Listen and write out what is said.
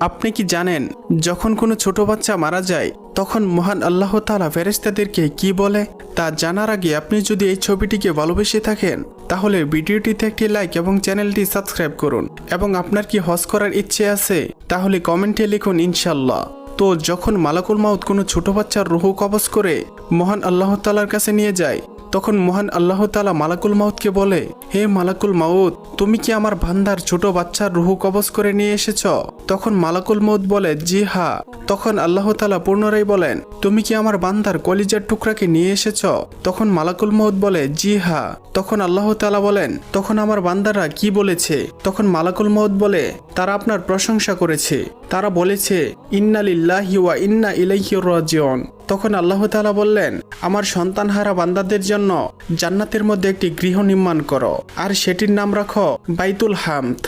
আপনি কি জানেন যখন কোনো ছোট বাচ্চা মারা যায় তখন মহান আল্লাহ তাআলা ফেরেশতাদেরকে কি বলে? তা জানার আগে আপনি যদি এই ছবিটিকে ভালোবেসে থাকেন তাহলে ভিডিওটিতে একটি লাইক এবং চ্যানেলটি সাবস্ক্রাইব করুন। এবং আপনার কি হজ করার ইচ্ছে আছে? তাহলে কমেন্টে লিখুন ইনশাল্লাহ। তো যখন মালাকুল মাউত কোনো ছোট বাচ্চার রুহ কবজ করে মহান আল্লাহ তাআলার কাছে নিয়ে যায়, তখন মহান আল্লাহ তাআলা মালাকুল মাউতকে বলে, হে মালাকুল মাউত, তুমি কি আমার বান্দার ছোট বাচ্চার রুহ কবজ করে নিয়ে এসেছ? তখন মালাকুল মাউত বলে, জি হ্যাঁ। তখন আল্লাহ তাআলা পুনরায় বলেন, তুমি কি আমার বান্দার কলিজার টুকরাকে নিয়ে এসেছ? তখন মালাকুল মাউত বলে, জি হ্যাঁ। তখন আল্লাহ তাআলা বলেন, তখন আমার বান্দারা কি বলেছে? তখন মালাকুল মাউত বলে, তারা আপনার প্রশংসা করেছে। তারা বলেছে, ইন্না লিল্লাহি ওয়া ইন্না ইলাইহি রাজিউন। তখন আল্লাহ তাআলা বললেন, আমার সন্তানহারা বান্দাদের জন্য জান্নাতের মধ্যে একটি গৃহ নির্মাণ করো, আর সেটির নাম রাখো বাইতুল হামদ।